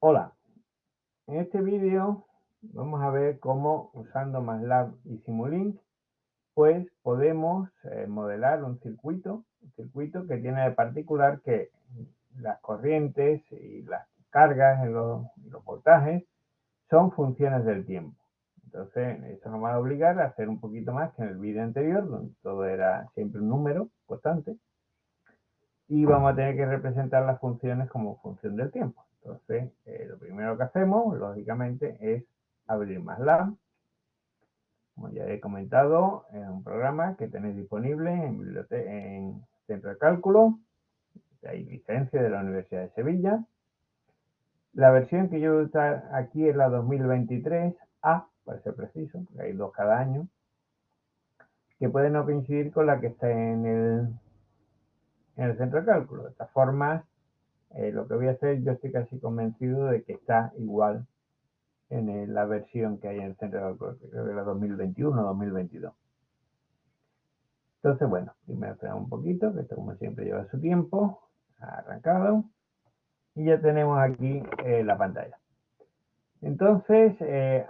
Hola, en este vídeo vamos a ver cómo usando MATLAB y Simulink pues podemos modelar un circuito que tiene de particular que las corrientes y las cargas en los voltajes son funciones del tiempo. Entonces eso nos va a obligar a hacer un poquito más que en el vídeo anterior, donde todo era siempre un número constante, y vamos a tener que representar las funciones como función del tiempo. Entonces, lo primero que hacemos, lógicamente, es abrir MATLAB. Como ya he comentado, es un programa que tenéis disponible en Centro de Cálculo. Hay licencia de la Universidad de Sevilla. La versión que yo voy a usar aquí es la 2023A, para ser preciso, porque hay dos cada año, que puede no coincidir con la que está en el centro de cálculo. De esta forma, lo que voy a hacer, yo estoy casi convencido de que está igual en la versión que hay en el centro de cálculo, creo que era 2021 o 2022. Entonces, bueno, primero esperamos un poquito, que esto como siempre lleva su tiempo. Ha arrancado. Y ya tenemos aquí la pantalla. Entonces,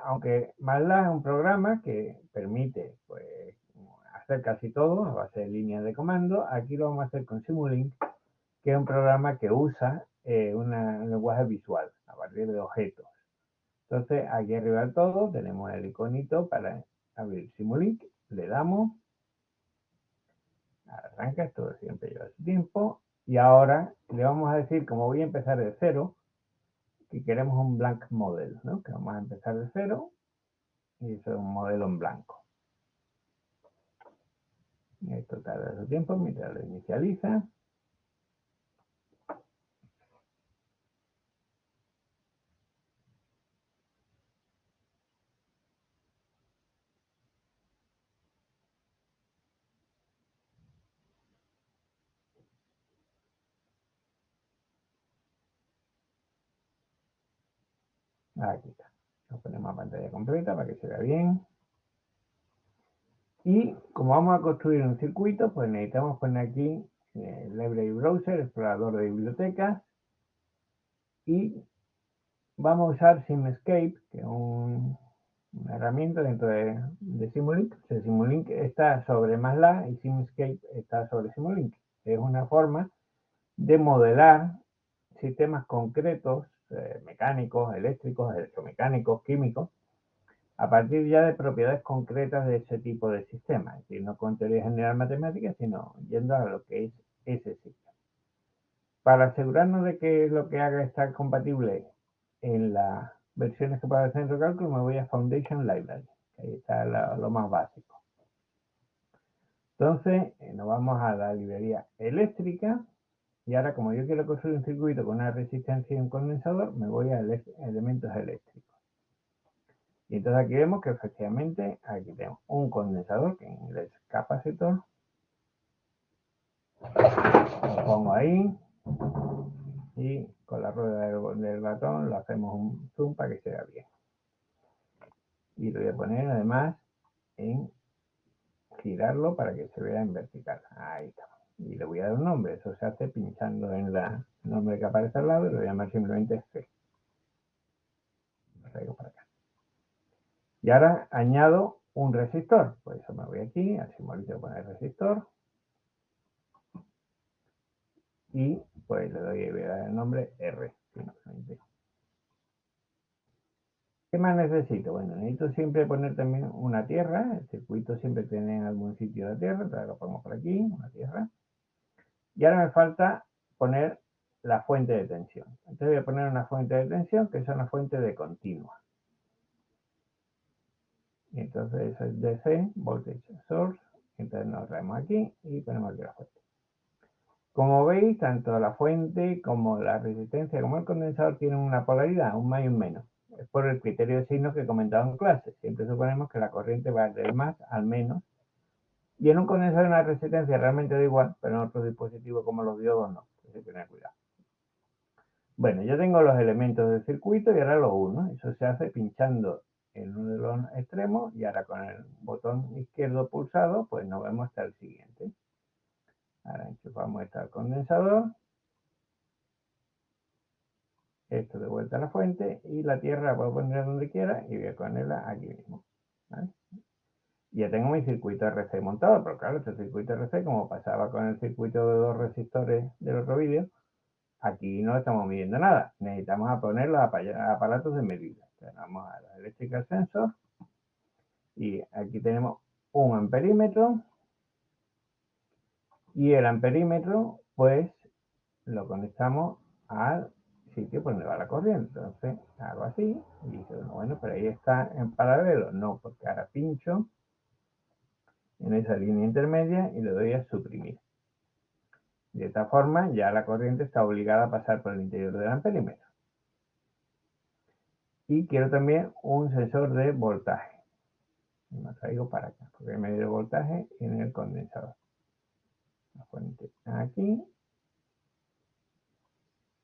aunque MATLAB es un programa que permite pues, hacer casi todo a base de líneas de comando, aquí lo vamos a hacer con Simulink, que es un programa que usa un lenguaje visual a partir de objetos. Entonces, aquí arriba del todo tenemos el iconito para abrir Simulink. Le damos. Arranca, esto siempre lleva su tiempo. Y ahora le vamos a decir, como voy a empezar de cero, que queremos un blank model, ¿no? Que vamos a empezar de cero y eso es un modelo en blanco. Esto tarda su tiempo mientras lo inicializa. Aquí está. Lo ponemos a pantalla completa para que se vea bien. Y como vamos a construir un circuito, pues necesitamos poner aquí Library Browser, explorador de bibliotecas. Y vamos a usar Simscape, que es una herramienta dentro de Simulink. O sea, Simulink está sobre MATLAB y Simscape está sobre Simulink. Es una forma de modelar sistemas concretos, mecánicos, eléctricos, electromecánicos, químicos, a partir ya de propiedades concretas de ese tipo de sistemas. Es decir, no con teoría general matemática, sino yendo a lo que es ese sistema. Para asegurarnos de que lo que haga está compatible en las versiones que pueda el centro de cálculo, me voy a Foundation Library, que ahí está lo más básico. Entonces, nos vamos a la librería eléctrica. Y ahora, como yo quiero construir un circuito con una resistencia y un condensador, me voy a elementos eléctricos. Y entonces aquí vemos que efectivamente aquí tenemos un condensador, que en inglés es capacitor. Lo pongo ahí. Y con la rueda del ratón lo hacemos un zoom para que se vea bien. Y lo voy a poner además en girarlo para que se vea en vertical. Ahí está. Y le voy a dar un nombre. Eso se hace pinchando en el nombre que aparece al lado y lo voy a llamar simplemente C. Lo traigo para acá. Y ahora añado un resistor. Por eso me voy aquí, al simbolito de poner resistor. Y pues le doy, voy a dar el nombre R. ¿Qué más necesito? Bueno, necesito siempre poner también una tierra. El circuito siempre tiene en algún sitio de tierra. Entonces lo pongo por aquí, una tierra. Y ahora me falta poner la fuente de tensión. Entonces voy a poner una fuente de tensión que es una fuente de continua. Y entonces eso es DC, Voltage Source. Entonces nos traemos aquí y ponemos aquí la fuente. Como veis, tanto la fuente como la resistencia como el condensador tienen una polaridad, un más y un menos. Es por el criterio de signos que he comentado en clase. Siempre suponemos que la corriente va del más al menos. Y en un condensador una resistencia realmente da igual, pero en otros dispositivos como los diodos no. Hay que tener cuidado. Bueno, yo tengo los elementos del circuito y ahora los uno. Eso se hace pinchando en uno de los extremos y ahora con el botón izquierdo pulsado, pues nos vemos hasta el siguiente. Ahora enchufamos este al condensador. esto de vuelta a la fuente y la tierra la puedo poner donde quiera y voy a ponerla aquí mismo, ¿vale? Ya tengo mi circuito RC montado, pero claro, este circuito RC, como pasaba con el circuito de 2 resistores del otro vídeo, aquí no estamos midiendo nada. Necesitamos poner los aparatos de medida. Entonces, vamos a la Electrical Sensor y aquí tenemos un amperímetro y el amperímetro pues lo conectamos al sitio por donde va la corriente. Entonces hago así y dice, bueno, pero ahí está en paralelo. No, porque ahora pincho en esa línea intermedia y le doy a suprimir. De esta forma ya la corriente está obligada a pasar por el interior del amperímetro. Y quiero también un sensor de voltaje. Lo traigo para acá, porque me dio voltaje en el condensador. La fuente aquí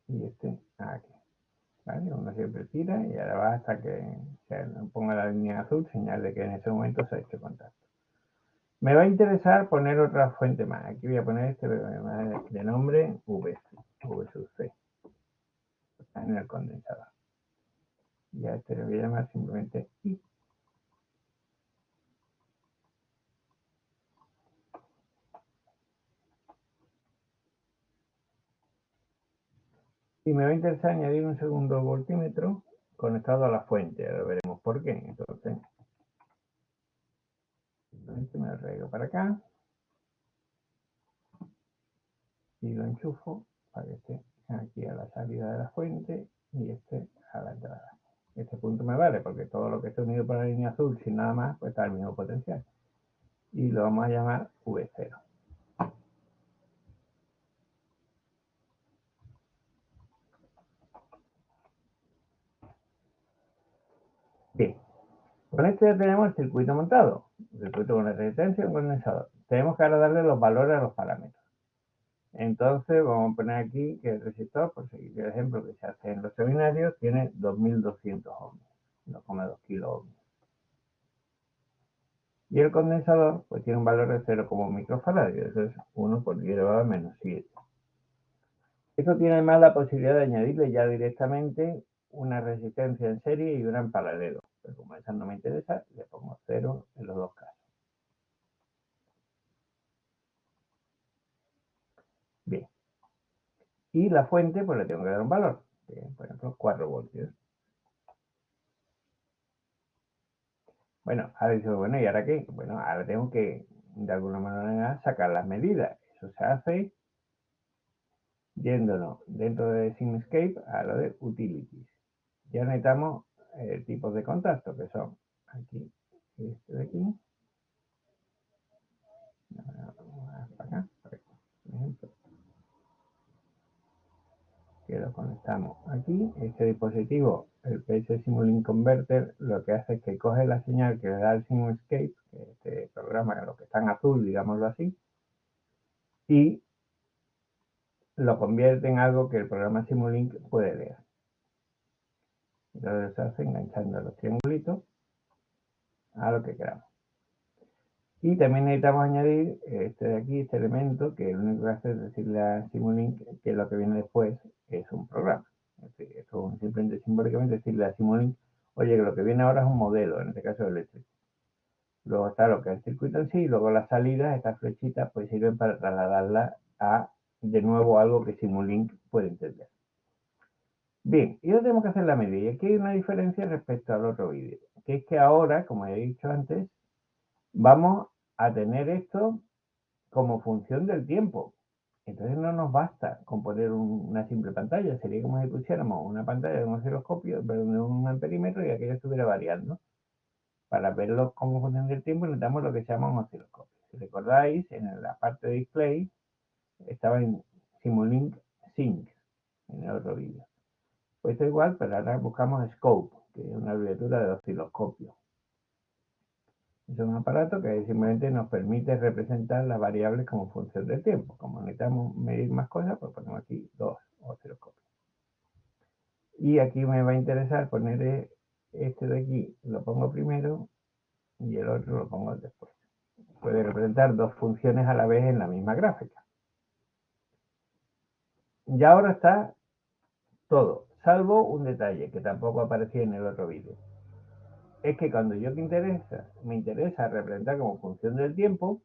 y este aquí. ¿Vale? Uno siempre tira y ahora va hasta que se ponga la línea azul, señal de que en ese momento se ha hecho contacto. Me va a interesar poner otra fuente más. Aquí voy a poner este de nombre V sub C en el condensador. Y a este le voy a llamar simplemente I. Y me va a interesar añadir un segundo voltímetro conectado a la fuente. Ahora veremos por qué. Entonces, simplemente me lo traigo para acá y lo enchufo para que esté aquí a la salida de la fuente y este a la entrada. Este punto me vale porque todo lo que esté unido por la línea azul sin nada más pues está al mismo potencial. Y lo vamos a llamar V0. Bien, con esto ya tenemos el circuito montado. El circuito con la resistencia y un condensador. Tenemos que ahora darle los valores a los parámetros. Entonces vamos a poner aquí que el resistor, por seguir el ejemplo que se hace en los seminarios, tiene 2200 ohms, 2,2 kilo ohms. Y el condensador pues tiene un valor de 0 como microfaradios, eso es 1 por 10 elevado a menos 7. Esto tiene además la posibilidad de añadirle ya directamente una resistencia en serie y una en paralelo. Pero como esa no me interesa, le pongo 0 en los dos casos. Bien. Y la fuente, pues le tengo que dar un valor. Por ejemplo, 4 voltios. Bueno, ahora dice, bueno, ¿y ahora qué? Bueno, ahora tengo que, de alguna manera, sacar las medidas. Eso se hace yéndonos dentro de Simscape a lo de Utilities. Ya necesitamos tipos de contacto, que son aquí, este de aquí. Para acá, por ejemplo. Que lo conectamos aquí. Este dispositivo, el PS Simulink Converter, lo que hace es que coge la señal que le da el Simscape, que es este programa, lo que está en azul, digámoslo así, y lo convierte en algo que el programa Simulink puede leer. Entonces se hace enganchando los triangulitos a lo que queramos. Y también necesitamos añadir este de aquí, este elemento, que lo único que hace es decirle a Simulink que lo que viene después es un programa. Es decir, esto es simplemente simbólicamente decirle a Simulink, oye, que lo que viene ahora es un modelo, en este caso eléctrico. Luego está lo que es el circuito en sí, y luego las salidas, estas flechitas, pues sirven para trasladarla a, de nuevo, algo que Simulink puede entender. Bien, y ahora tenemos que hacer la medida. Y aquí hay una diferencia respecto al otro vídeo, que es que ahora, como he dicho antes, vamos a tener esto como función del tiempo. Entonces no nos basta con poner una simple pantalla. Sería como si pusiéramos una pantalla de un osciloscopio, de un amperímetro y aquello estuviera variando. Para verlo como función del tiempo necesitamos lo que se llama un osciloscopio. Si recordáis, en la parte de display estaba en Simulink Sync, en el otro vídeo. Pues esto igual, pero ahora buscamos Scope, que es una abreviatura de osciloscopio. Es un aparato que simplemente nos permite representar las variables como función del tiempo. Como necesitamos medir más cosas, pues ponemos aquí dos osciloscopios. Y aquí me va a interesar poner este de aquí, lo pongo primero y el otro lo pongo después. Puede representar dos funciones a la vez en la misma gráfica. Ya ahora está todo salvo un detalle que tampoco aparecía en el otro vídeo. Es que cuando yo me interesa representar como función del tiempo,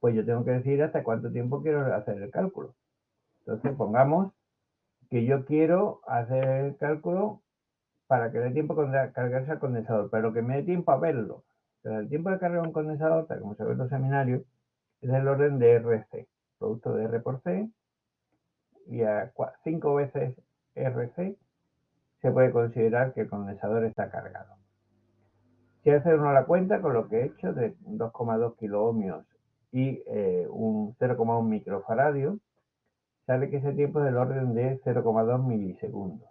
pues yo tengo que decir hasta cuánto tiempo quiero hacer el cálculo. Entonces pongamos que yo quiero hacer el cálculo para que dé tiempo a cargarse al condensador, pero que me dé tiempo a verlo. Entonces, el tiempo de carga de un condensador, tal como se ve en los seminarios, es del orden de RC, producto de R por C, y a 5 veces RC se puede considerar que el condensador está cargado. Si hacer uno la cuenta con lo que he hecho de 2,2 kiloohmios y un 0,1 microfaradio, sale que ese tiempo es del orden de 0,2 milisegundos.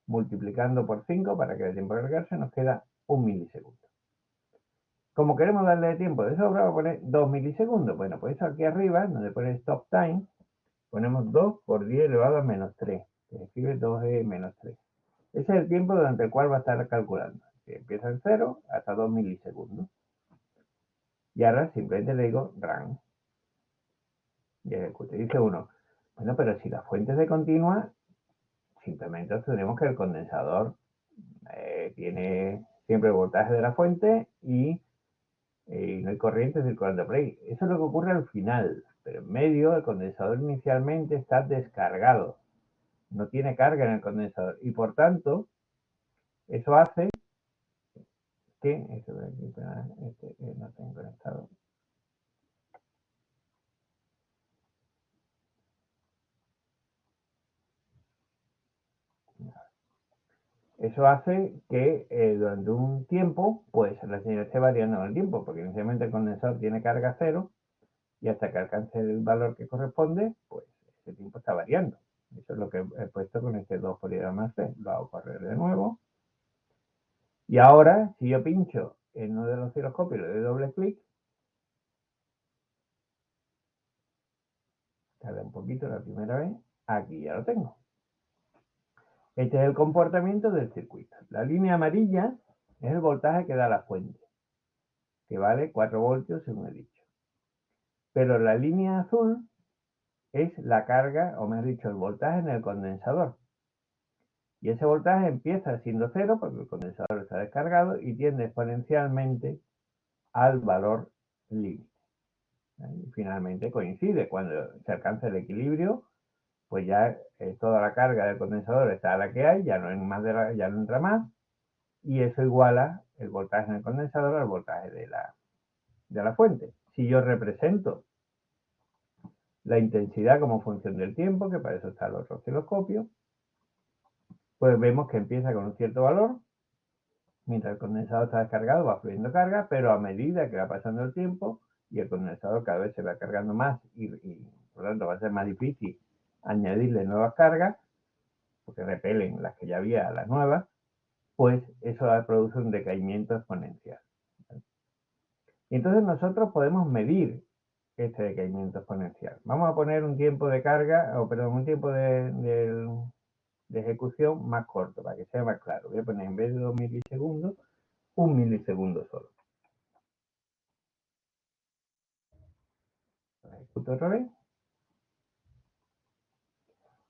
Multiplicando por 5 para que el tiempo de cargarse nos queda 1 milisegundo. Como queremos darle tiempo de sobra, vamos a poner 2 milisegundos. Bueno, pues eso aquí arriba, donde pone stop time, ponemos 2 por 10 elevado a menos 3, que se escribe 2e menos 3. Ese es el tiempo durante el cual va a estar calculando. Que empieza en 0 hasta 2 milisegundos. Y ahora simplemente le digo run. Y ejecute. Dice uno, bueno, pero si la fuente es de continua, simplemente tenemos que el condensador tiene siempre el voltaje de la fuente y no hay corriente circulando por ahí. Eso es lo que ocurre al final, pero en medio el condensador inicialmente está descargado. No tiene carga en el condensador y por tanto eso hace que no tengo conectado. Eso hace que durante un tiempo, pues la señal esté variando en el tiempo, porque inicialmente el condensador tiene carga cero y hasta que alcance el valor que corresponde, pues ese tiempo está variando. Eso es lo que he puesto con este 2 por 10 más C. Lo hago correr de nuevo. Y ahora, si yo pincho en uno de los osciloscopios y le doy doble clic, tarda un poquito la primera vez, aquí ya lo tengo. Este es el comportamiento del circuito. La línea amarilla es el voltaje que da la fuente, que vale 4 voltios según he dicho. Pero la línea azul es la carga, o mejor dicho, el voltaje en el condensador. Y ese voltaje empieza siendo 0 porque el condensador está descargado y tiende exponencialmente al valor límite. Y finalmente coincide. Cuando se alcanza el equilibrio, pues ya toda la carga del condensador está a la que hay, ya no entra más, y eso iguala el voltaje en el condensador al voltaje de la fuente. Si yo represento la intensidad como función del tiempo, que para eso está el otro osciloscopio, pues vemos que empieza con un cierto valor, mientras el condensador está descargado va fluyendo carga, pero a medida que va pasando el tiempo y el condensador cada vez se va cargando más y por lo tanto va a ser más difícil añadirle nuevas cargas, porque repelen las que ya había a las nuevas, pues eso produce un decaimiento exponencial. Y entonces nosotros podemos medir este decaimiento exponencial. Vamos a poner un tiempo de carga, un tiempo de ejecución más corto, para que sea más claro. Voy a poner en vez de 2 milisegundos, 1 milisegundo solo. Ejecuto otra vez.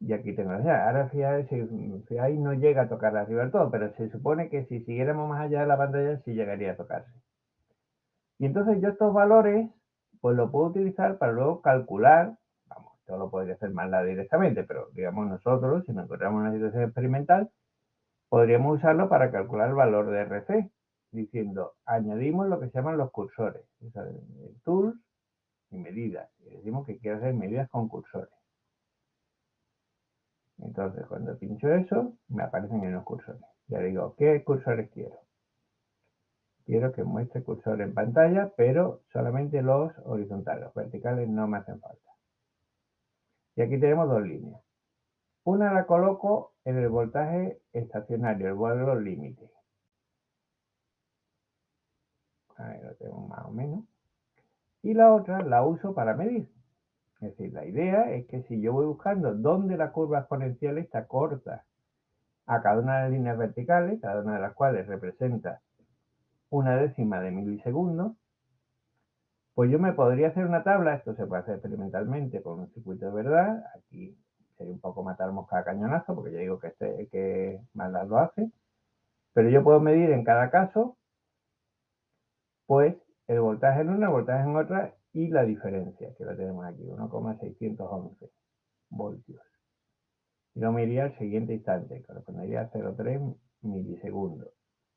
Y aquí tengo ya. Ahora fíjate, si ahí no llega a tocar arriba del todo, pero se supone que si siguiéramos más allá de la pantalla sí llegaría a tocarse. Y entonces yo estos valores, pues lo puedo utilizar para luego calcular, vamos, esto lo podría hacer más directamente, pero digamos nosotros, si nos encontramos en una situación experimental, podríamos usarlo para calcular el valor de RC, diciendo, añadimos lo que se llaman los cursores, o sea, tools y medidas. Y decimos que quiero hacer medidas con cursores. Entonces, cuando pincho eso, me aparecen en los cursores. Ya digo, ¿qué cursores quiero? Quiero que muestre cursor en pantalla, pero solamente los horizontales. Los verticales no me hacen falta. Y aquí tenemos dos líneas. Una la coloco en el voltaje estacionario, el valor límite. Ahí lo tengo más o menos. Y la otra la uso para medir. Es decir, la idea es que si yo voy buscando dónde la curva exponencial está corta a cada una de las líneas verticales, cada una de las cuales representa una décima de milisegundos, pues yo me podría hacer una tabla, esto se puede hacer experimentalmente con un circuito de verdad, aquí sería un poco matar mosca a cañonazo, porque ya digo que MATLAB lo hace, pero yo puedo medir en cada caso, pues, el voltaje en una, el voltaje en otra y la diferencia, que lo tenemos aquí, 1,611 voltios. Y lo mediría al siguiente instante, correspondería a 0,3 milisegundos.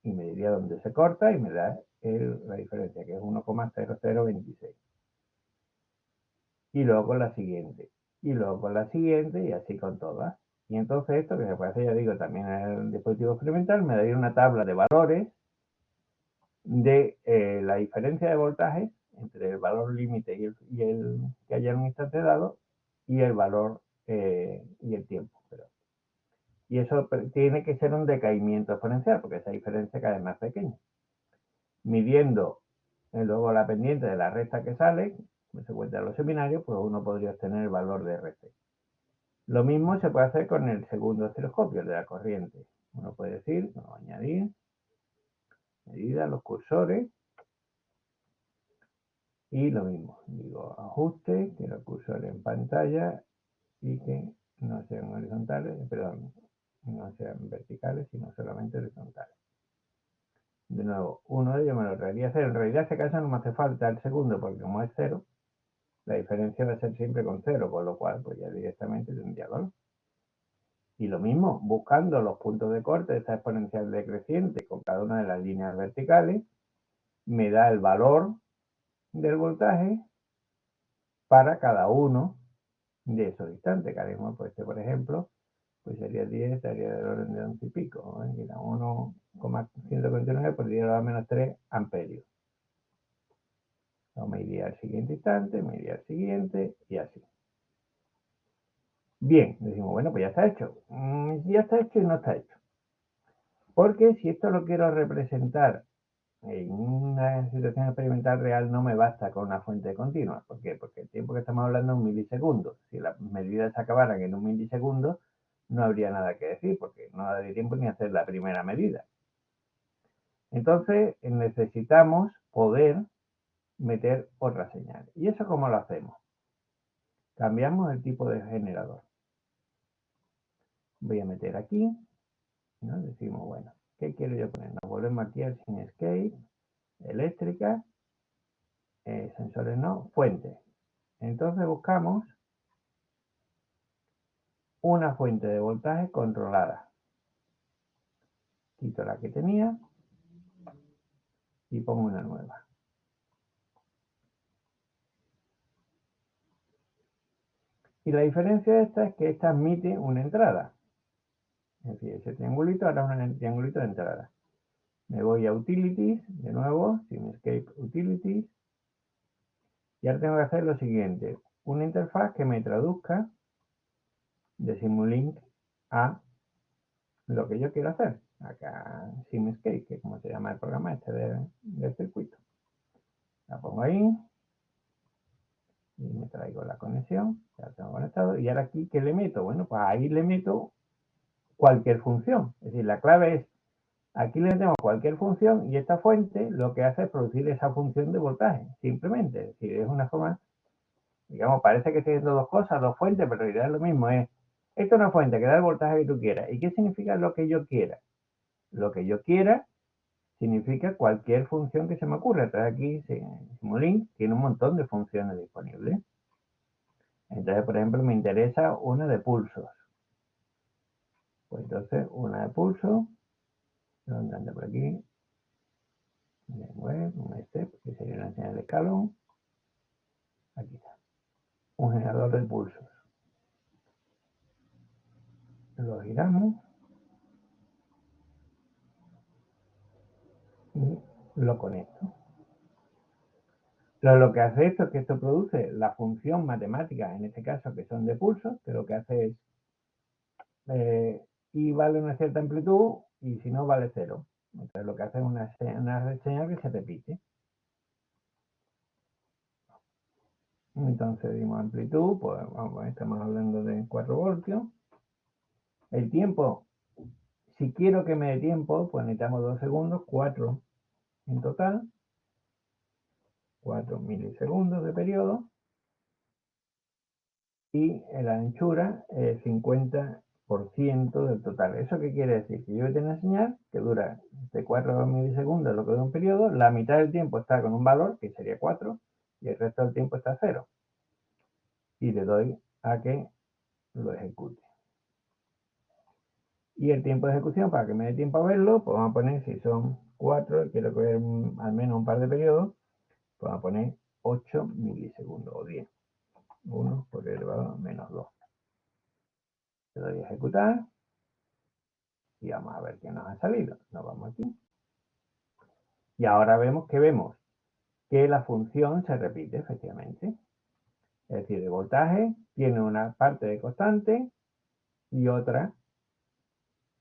Y me diría dónde se corta y me da la diferencia, que es 1,0026. Y luego con la siguiente. Y luego con la siguiente y así con todas. Y entonces esto que se puede hacer, ya digo, también en el dispositivo experimental, me daría una tabla de valores de la diferencia de voltaje entre el valor límite y el que haya en un instante dado y el valor y el tiempo. Y eso tiene que ser un decaimiento exponencial, porque esa diferencia cada vez más pequeña. Midiendo luego la pendiente de la recta que sale, como se cuenta en los seminarios, pues uno podría obtener el valor de RC. Lo mismo se puede hacer con el segundo osciloscopio, el de la corriente. Uno puede decir, vamos a añadir, medida, los cursores, y lo mismo, digo ajuste, quiero el cursor en pantalla y que no sean horizontales, perdón, no sean verticales, sino solamente horizontales. De nuevo, uno de ellos me lo traería a cero. En realidad, en este caso no me hace falta el segundo, porque como es cero, la diferencia va a ser siempre con cero, con lo cual, pues ya directamente tendría valor. Y lo mismo, buscando los puntos de corte de esta exponencial decreciente con cada una de las líneas verticales, me da el valor del voltaje para cada uno de esos instantes. Que haremos, pues este, por ejemplo, pues sería 10, estaría del orden de 11 y pico. 1,149 por 10 a la menos 3 amperios. Me iría al siguiente instante, me iría al siguiente y así. Bien, decimos, bueno, pues ya está hecho. Ya está hecho y no está hecho. Porque si esto lo quiero representar en una situación experimental real, no me basta con una fuente continua. ¿Por qué? Porque el tiempo que estamos hablando es un milisegundo. Si las medidas se acabaran en un milisegundo, no habría nada que decir, porque no daría tiempo ni a hacer la primera medida. Entonces, necesitamos poder meter otra señal. ¿Y eso cómo lo hacemos? Cambiamos el tipo de generador. Voy a meter aquí, ¿no? Decimos, bueno, ¿qué quiero yo poner? Nos volvemos aquí al Simscape, eléctrica, sensores no, fuente. Entonces buscamos una fuente de voltaje controlada. Quito la que tenía y pongo una nueva. Y la diferencia de esta es que esta admite una entrada. Es decir, ese triangulito ahora es un triangulito de entrada. Me voy a Utilities, de nuevo, Simscape Utilities. Y ahora tengo que hacer lo siguiente. Una interfaz que me traduzca de Simulink a lo que yo quiero hacer. Acá Simscape, que es como se llama el programa este del circuito. La pongo ahí. Y me traigo la conexión. Ya tengo conectado. Y ahora aquí, ¿qué le meto? Bueno, pues ahí le meto cualquier función. Es decir, la clave es, aquí le metemos cualquier función y esta fuente lo que hace es producir esa función de voltaje. Simplemente. Es decir, es una forma, digamos, parece que estoy haciendo dos cosas, dos fuentes, pero en realidad es lo mismo. Esto es una fuente que da el voltaje que tú quieras. ¿Y qué significa lo que yo quiera? Lo que yo quiera significa cualquier función que se me ocurra. Entonces aquí Simulink tiene un montón de funciones disponibles. Entonces, por ejemplo, me interesa una de pulsos. Pues entonces, una de pulso, ¿dónde anda por aquí? Un step, que sería la señal de escalón. Aquí está. Un generador de pulsos. Lo giramos y lo conecto. Lo que hace esto es que esto produce la función matemática, en este caso que son de pulsos, que lo que hace es y vale una cierta amplitud y si no vale cero. Entonces lo que hace es una señal que se repite. Entonces dimos amplitud, pues vamos, estamos hablando de 4 voltios. El tiempo, si quiero que me dé tiempo, pues necesitamos 2 segundos, 4 en total. 4 milisegundos de periodo. y la anchura 50% del total. ¿Eso qué quiere decir? Que yo voy a tener una señal que dura de 4 milisegundos, lo que es un periodo, la mitad del tiempo está con un valor, que sería 4, y el resto del tiempo está 0. Y le doy a que lo ejecute. Y el tiempo de ejecución, para que me dé tiempo a verlo, pues vamos a poner, si son 4, y quiero coger al menos un par de periodos, pues vamos a poner 8 milisegundos o 10. 1 por elevado a menos 2. Le doy a ejecutar y vamos a ver qué nos ha salido. Nos vamos aquí. Y ahora vemos que la función se repite, efectivamente. Es decir, el voltaje tiene una parte de constante y otra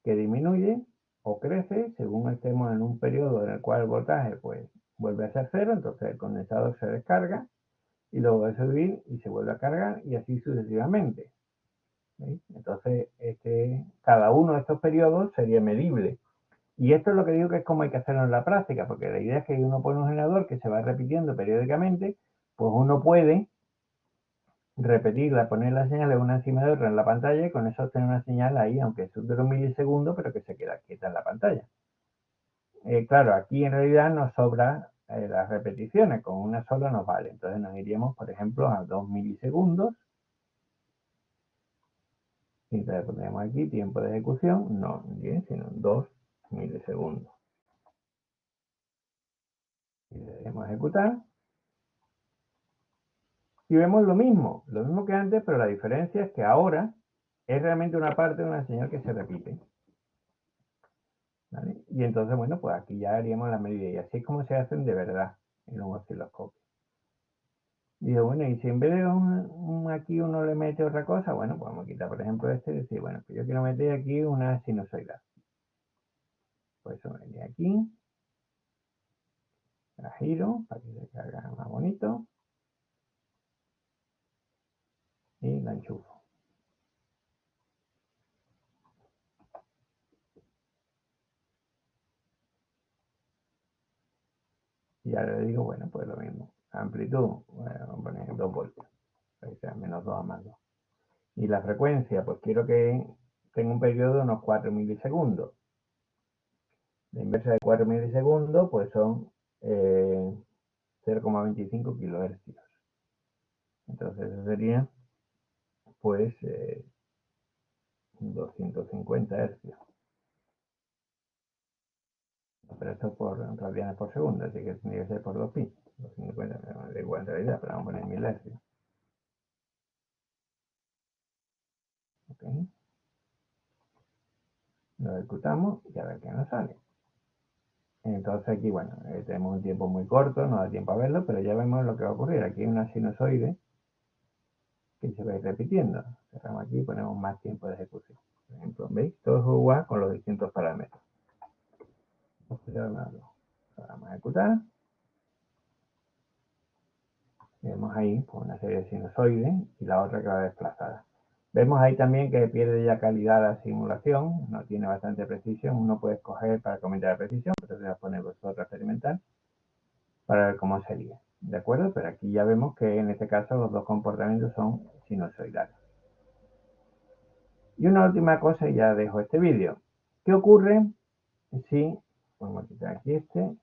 que disminuye o crece según estemos en un periodo en el cual el voltaje pues vuelve a ser 0, entonces el condensador se descarga y luego va a subir y se vuelve a cargar y así sucesivamente. ¿Veis? Entonces, cada uno de estos periodos sería medible. Y esto es lo que digo que es como hay que hacerlo en la práctica, porque la idea es que uno pone un generador que se va repitiendo periódicamente, pues uno puede repetirla, poner la señal de una encima de otra en la pantalla y con eso obtener una señal ahí, aunque dure un milisegundo, pero que se queda quieta en la pantalla. Claro, aquí en realidad nos sobra las repeticiones, con una sola nos vale. Entonces nos iríamos, por ejemplo, a 2 milisegundos. Y entonces pondríamos aquí tiempo de ejecución, no 10, sino 2 milisegundos. Y le damos a ejecutar. Y vemos lo mismo que antes, pero la diferencia es que ahora es realmente una parte de una señal que se repite. ¿Vale? Y entonces, bueno, pues aquí ya haríamos la medida. Y así es como se hacen de verdad en un osciloscopio. Digo, bueno, y si en vez de aquí uno le mete otra cosa, bueno, pues vamos a quitar, por ejemplo, este y decir, bueno, pues yo quiero meter aquí una sinusoidal. Pues eso me aquí, la giro para que se cargue más bonito y la enchufo. Y ahora le digo, bueno, pues lo mismo. Amplitud, bueno, vamos a poner 2 voltios, para que sea menos 2 a más 2. Y la frecuencia, pues quiero que tenga un periodo de unos 4 milisegundos. La inversa de 4 milisegundos, pues son 0,25 kilohercios. Entonces eso sería, pues, 250 hercios. Pero esto por radianes por segundo, así que tendría que ser por 2pi. 250, da igual en realidad, pero vamos a poner 1000 hercios. Okay. Lo ejecutamos y a ver qué nos sale. Entonces aquí, bueno, tenemos un tiempo muy corto, no da tiempo a verlo, pero ya vemos lo que va a ocurrir. Aquí hay una sinusoide que se va a ir repitiendo. Cerramos aquí y ponemos más tiempo de ejecución. Por ejemplo, ¿veis? Todo es igual con los distintos parámetros. Vamos a ejecutar. Vemos ahí pues, una serie de sinusoides y la otra que va desplazada. Vemos ahí también que pierde ya calidad la simulación, no tiene bastante precisión. Uno puede escoger para comentar la precisión, pero se va a poner vosotros a experimentar para ver cómo sería. ¿De acuerdo? Pero aquí ya vemos que en este caso los dos comportamientos son sinusoidales. Y una última cosa y ya dejo este vídeo. ¿Qué ocurre si, vamos a quitar aquí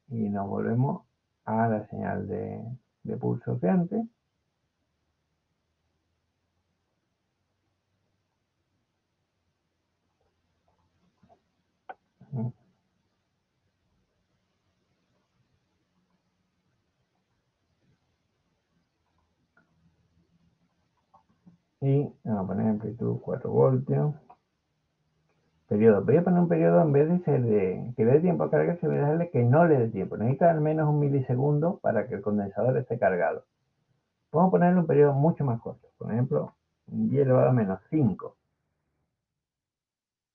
y nos volvemos a la señal de pulso de antes? Y vamos a poner amplitud 4 voltios. Periodo. Voy a poner un periodo en vez de ser de que le dé tiempo a cargarse, voy a darle que no le dé tiempo. Necesita al menos un milisegundo para que el condensador esté cargado. Vamos a ponerle un periodo mucho más corto. Por ejemplo, 10 elevado a menos 5.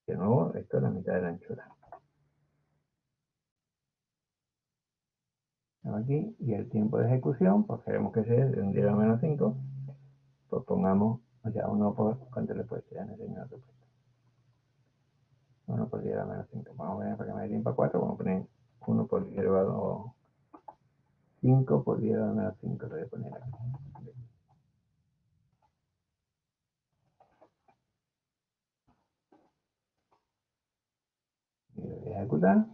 De nuevo, esto es la mitad de la anchura. Aquí, y el tiempo de ejecución, pues queremos que sea de un 10 a menos 5. Pues pongamos, o sea, 1 por, ¿cuánto le puede ser? 1 por 10 a menos 5. Vamos a poner para que me dé tiempo a 4, vamos a poner 1 por 10 elevado a 5 por 10 a menos 5, lo voy a poner aquí. ejecutar.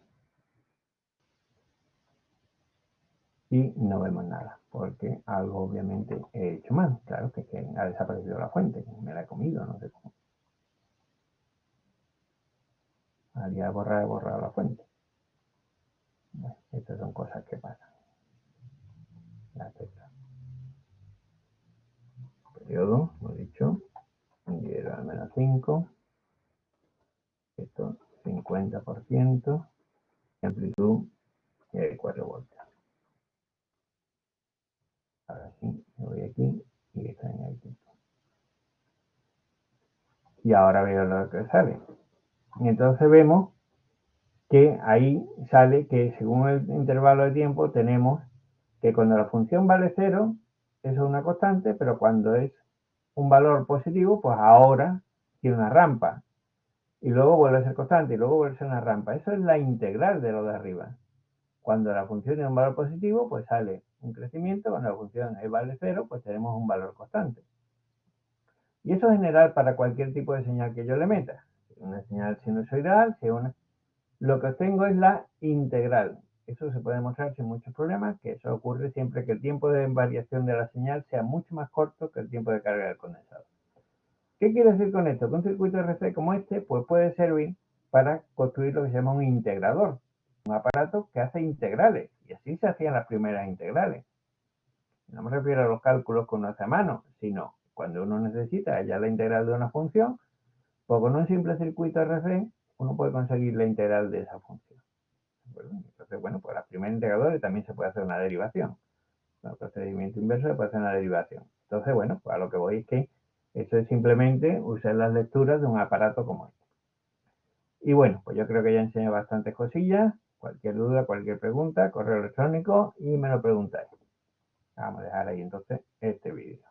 Y no vemos nada, porque algo obviamente he hecho mal. Claro que ha desaparecido la fuente, me la he comido, no sé cómo. Había borrado la fuente. Bueno, estas son cosas que pasan. La tecla. Periodo, lo he dicho. Y era al menos 5. Esto 50%. Amplitud 4 voltios. Ahora sí, me voy aquí y está en el tiempo. Y ahora veo lo que sale. Y entonces vemos que ahí sale que según el intervalo de tiempo tenemos que cuando la función vale 0, eso es una constante, pero cuando es un valor positivo, pues ahora tiene una rampa. Y luego vuelve a ser constante y luego vuelve a ser una rampa. Eso es la integral de lo de arriba. Cuando la función tiene un valor positivo, pues sale un crecimiento. Cuando la función vale 0, pues tenemos un valor constante. Y eso es general para cualquier tipo de señal que yo le meta. Una señal sinusoidal, lo que obtengo es la integral. Eso se puede demostrar sin muchos problemas, que eso ocurre siempre que el tiempo de variación de la señal sea mucho más corto que el tiempo de carga del condensador. ¿Qué quiere decir con esto? Que un circuito RC como este pues puede servir para construir lo que se llama un integrador, un aparato que hace integrales, y así se hacían las primeras integrales. No me refiero a los cálculos que uno hace a mano, sino cuando uno necesita hallar la integral de una función, pues con un simple circuito RC uno puede conseguir la integral de esa función. Entonces, bueno, pues las primeras integradoras también se puede hacer una derivación. Con el procedimiento inverso se puede hacer una derivación. Entonces, bueno, pues a lo que voy es que esto es simplemente usar las lecturas de un aparato como este. Y bueno, pues yo creo que ya enseñé bastantes cosillas. Cualquier duda, cualquier pregunta, correo electrónico y me lo preguntáis. Vamos a dejar ahí entonces este vídeo.